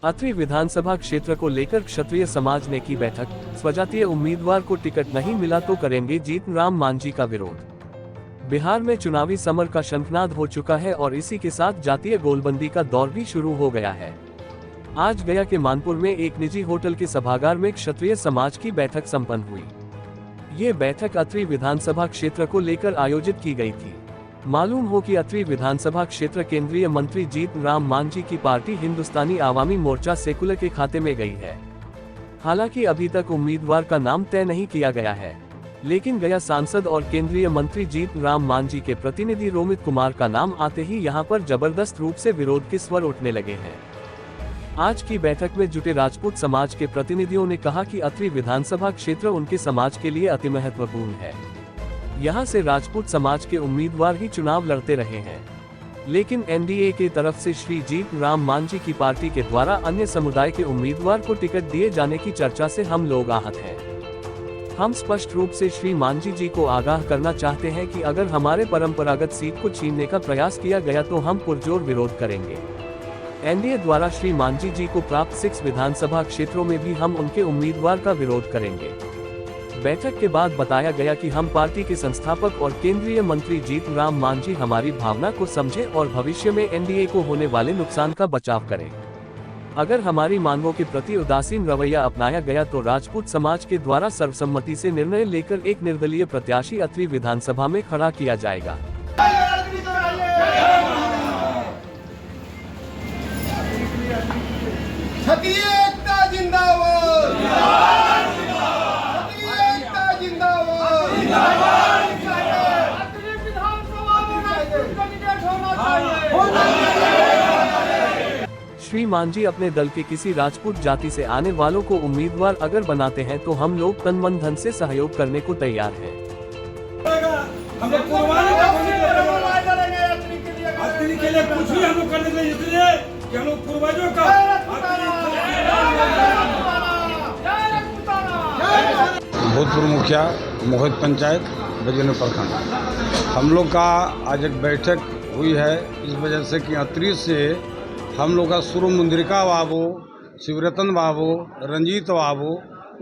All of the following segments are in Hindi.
अत्रि विधानसभा क्षेत्र को लेकर क्षत्रिय समाज ने की बैठक। स्वजातीय उम्मीदवार को टिकट नहीं मिला तो करेंगे जीतन राम मांझी का विरोध। बिहार में चुनावी समर का शंखनाद हो चुका है और इसी के साथ जातीय गोलबंदी का दौर भी शुरू हो गया है। आज गया के मानपुर में एक निजी होटल के सभागार में क्षत्रिय समाज की बैठक संपन्न हुई। ये बैठक अत्रि विधानसभा क्षेत्र को लेकर आयोजित की गई थी। मालूम हो कि अत्रि विधानसभा क्षेत्र केंद्रीय मंत्री जीतन राम मांझी की पार्टी हिंदुस्तानी आवामी मोर्चा सेकुलर के खाते में गई है। हालांकि अभी तक उम्मीदवार का नाम तय नहीं किया गया है, लेकिन गया सांसद और केंद्रीय मंत्री जीतन राम मांझी के प्रतिनिधि रोमित कुमार का नाम आते ही यहां पर जबरदस्त रूप से विरोध के स्वर उठने लगे हैं। आज की बैठक में जुटे राजपूत समाज के प्रतिनिधियों ने कहा कि अत्रि विधानसभा क्षेत्र उनके समाज के लिए अति महत्वपूर्ण है। यहां से राजपूत समाज के उम्मीदवार ही चुनाव लड़ते रहे हैं, लेकिन एनडीए की तरफ से श्री जीतन राम मांझी की पार्टी के द्वारा अन्य समुदाय के उम्मीदवार को टिकट दिए जाने की चर्चा से हम लोग आहत हैं। हम स्पष्ट रूप से श्री मांझी जी को आगाह करना चाहते हैं कि अगर हमारे परंपरागत सीट को छीनने का प्रयास किया गया तो हम पुरजोर विरोध करेंगे। एनडीए द्वारा श्री मांझी जी को प्राप्त 6 विधानसभा क्षेत्रों में भी हम उनके उम्मीदवार का विरोध करेंगे। बैठक के बाद बताया गया कि हम पार्टी के संस्थापक और केंद्रीय मंत्री जीतन राम मांझी हमारी भावना को समझे और भविष्य में एनडीए को होने वाले नुकसान का बचाव करें। अगर हमारी मांगों के प्रति उदासीन रवैया अपनाया गया तो राजपूत समाज के द्वारा सर्वसम्मति से निर्णय लेकर एक निर्दलीय प्रत्याशी अत्रि विधानसभा में खड़ा किया जाएगा। श्री मांझी अपने दल के किसी राजपूत जाति से आने वालों को उम्मीदवार अगर बनाते हैं तो हम लोग तन मन धन से सहयोग करने को तैयार हैं। के लिए कुछ भी हम लोग करने के लिए इसलिए कि हम लोग पूर्वजों का भूतपूर्व मुखिया मोहित पंचायत बजन प्रखंड, हम लोग का आज एक बैठक हुई है इस वजह से कि अत्रि से हम लोग का सुरु मुंद्रिका बाबू, शिवरतन बाबू, रंजीत बाबू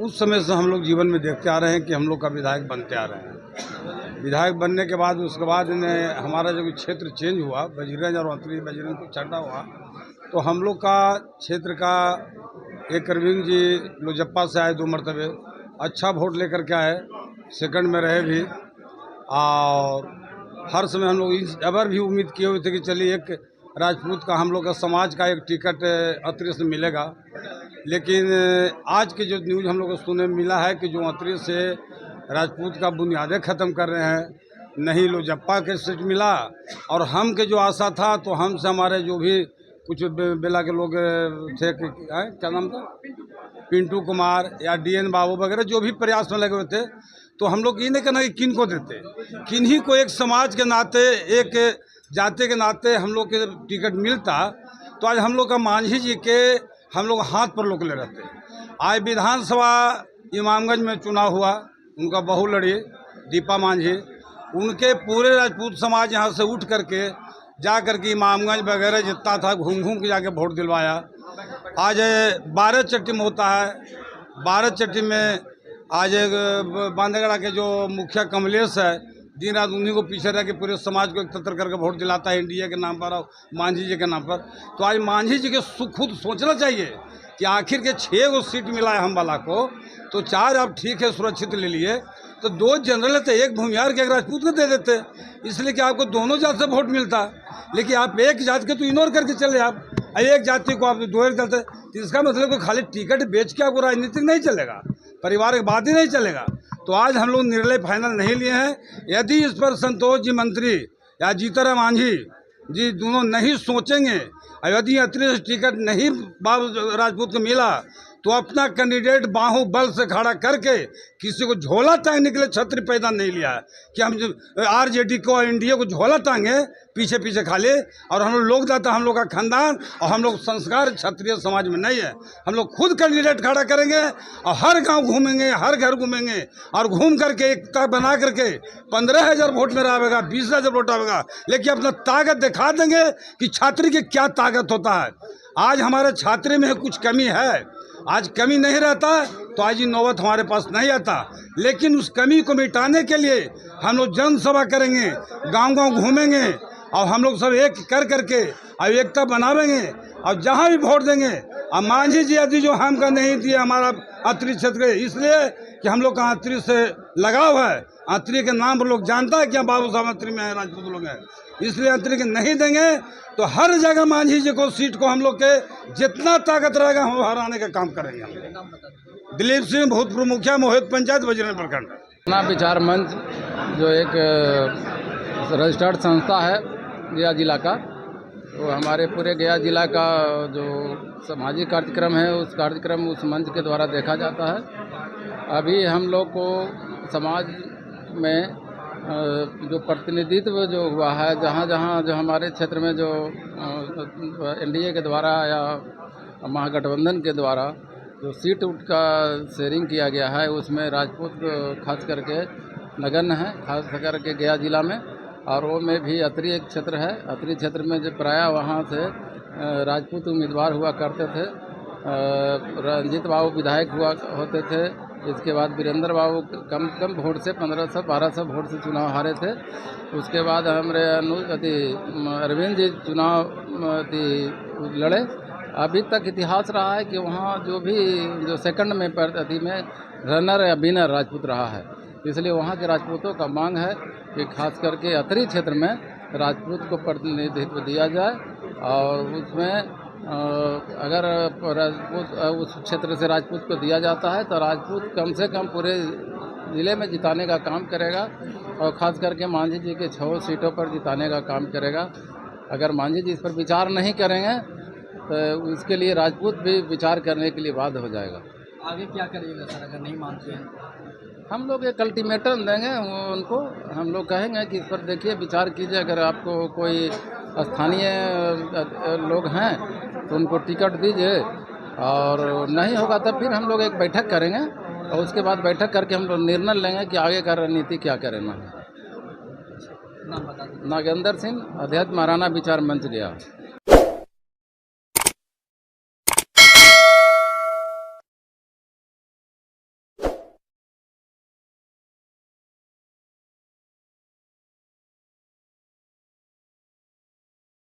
उस समय से हम लोग जीवन में देखते आ रहे हैं कि हम लोग का विधायक बनते आ रहे हैं। विधायक बनने के बाद उसके बाद इन्हें हमारा जब क्षेत्र चेंज हुआ, बजरंज और अत्रि बजरंज को छटा हुआ, तो हम लोग का क्षेत्र का एक अरविंद जी लोजप्पा से आए 2 मरतबे, अच्छा वोट लेकर के आए, सेकंड में रहे भी। और हर समय हम लोग अबर भी उम्मीद किए हुए थे कि चलिए एक राजपूत का हम लोग का समाज का एक टिकट अत्रि से मिलेगा, लेकिन आज के जो न्यूज़ हम लोग को सुनने मिला है कि जो अत्रि से राजपूत का बुनियादें ख़त्म कर रहे हैं, नहीं लोजप्पा के सीट मिला। और हम के जो आशा था तो हमसे हमारे जो भी कुछ बेला के लोग थे, क्या नाम था, पिंटू कुमार या डीएन बाबू वगैरह जो भी प्रयास में लगे हुए थे, तो हम लोग ये नहीं कहना कि किन को देते, किन्हीं को एक समाज के नाते, एक जाति के नाते हम लोग के टिकट मिलता तो आज हम लोग का मांझी जी के हम लोग हाथ पर लोग ले रहते। आज विधानसभा इमामगंज में चुनाव हुआ, उनका बहू लड़ी दीपा मांझी, उनके पूरे राजपूत समाज यहाँ से उठ करके जा करके इमामगंज वगैरह जितना था घूम घूम के जाके वोट दिलवाया। आज 12 चट्टी में होता है, 12 चट्टी में आज बांदेगड़ा के जो मुखिया कमलेश है, दिन रात उन्हीं को पीछे रह के पूरे समाज को एकत्र करके वोट दिलाता है एनडीए के नाम पर और मांझी जी के नाम पर। तो आज मांझी जी के खुद सोचना चाहिए कि आखिर के 6 सीट मिला है हम वाला को, तो 4 अब ठीक है सुरक्षित ले लिए, तो 2 जनरल थे, एक भूमिहार के एक राजपूत को दे देते, इसलिए कि आपको दोनों जात से वोट मिलता। लेकिन आप एक जात के तो इग्नोर करके चले, आप एक जाति को आप 2 चलते, तो इसका मतलब कि खाली टिकट बेच के आपको राजनीतिक नहीं चलेगा, परिवार की बात ही नहीं चलेगा। तो आज हम लोग निर्णय फाइनल नहीं लिए हैं। यदि इस पर संतोष जी मंत्री या जीतन राम मांझी जी दोनों नहीं सोचेंगे, यदि अत्रि से टिकट नहीं बाबू राजपूत को मिला तो अपना कैंडिडेट बाहु बल से खड़ा करके किसी को झोला टांगने के लिए छतरी पैदा नहीं लिया है कि हम आरजेडी को एनडीए को झोला टांगे पीछे पीछे खाली। और हम लोग दाता, हम लोग का खानदान और हम लोग संस्कार क्षत्रिय समाज में नहीं है। हम लोग खुद कैंडिडेट खड़ा करेंगे और हर गांव घूमेंगे, हर घर घूमेंगे और घूम करके एकता बना करके 15,000 वोट मेरा आवेगा, 20,000 वोट आवेगा, लेकिन अपना ताकत दिखा देंगे कि छात्री की क्या ताकत होता है। आज हमारे छात्री में कुछ कमी है, आज कमी नहीं रहता तो आज ये नौबत हमारे पास नहीं आता, लेकिन उस कमी को मिटाने के लिए हम लोग जनसभा करेंगे, गांव गांव घूमेंगे और हम लोग सब एक कर करके और एकता बनावेंगे और जहां भी वोट देंगे। अब मांझी जी यदि जो हमका नहीं दिए हमारा अतरी क्षेत्र के, इसलिए कि हम लोग का अतरी से लगाव है, अतरी के नाम पर लोग जानता है क्या बाबू साहब अतरी में है, राजपूत लोग हैं, इसलिए अतरी के नहीं देंगे। तो हर जगह मांझी जी को सीट को हम लोग के जितना ताकत रहेगा हम हराने का काम करेंगे। हम दिलीप सिंह, भूतपूर्व मुखिया, मोहित पंचायत, बजरंग प्रखंड। अपना विचार मंच जो एक रजिस्टर्ड संस्था है गया जिला का, तो हमारे पूरे गया जिला का जो सामाजिक कार्यक्रम है उस कार्यक्रम उस मंच के द्वारा देखा जाता है। अभी हम लोग को समाज में जो प्रतिनिधित्व जो हुआ है, जहाँ जहाँ जो हमारे क्षेत्र में जो एनडीए के द्वारा या महागठबंधन के द्वारा जो सीट उठ का शेयरिंग किया गया है, उसमें राजपूत खास करके नगण्य है, खास करके गया जिला में। और वो में भी अतरी एक क्षेत्र है, अतरी क्षेत्र में जो प्रायः वहाँ से राजपूत उम्मीदवार हुआ करते थे। रंजीत बाबू विधायक हुआ होते थे, इसके बाद वीरेंद्र बाबू कम वोट से 1500-1200 वोट से चुनाव हारे थे। उसके बाद हमारे अरविंद जी चुनाव लड़े। अभी तक इतिहास रहा है कि वहाँ जो सेकंड में प्रति में रनर या विनर राजपूत रहा है। इसलिए वहाँ के राजपूतों का मांग है कि खास करके अतरी क्षेत्र में राजपूत को प्रतिनिधित्व दिया जाए और उसमें अगर राजपूत उस क्षेत्र से राजपूत को दिया जाता है तो राजपूत कम से कम पूरे ज़िले में जिताने का काम करेगा और ख़ास करके मांझी जी के 6 सीटों पर जिताने का काम करेगा। अगर मांझी जी इस पर विचार नहीं करेंगे तो उसके लिए राजपूत भी विचार करने के लिए बाध्य हो जाएगा। आगे क्या करिएगा सर अगर नहीं मानते हैं? हम लोग एक अल्टीमेटम देंगे उनको। हम लोग कहेंगे कि इस पर देखिए विचार कीजिए, अगर आपको कोई स्थानीय लोग हैं तो उनको टिकट दीजिए, और नहीं होगा तब फिर हम लोग एक बैठक करेंगे और उसके बाद बैठक करके हम लोग निर्णय लेंगे कि आगे का रणनीति क्या करना है। नाम बता दीजिए। नागेंद्र सिंह, अध्यक्ष महाराणा विचार मंच गया।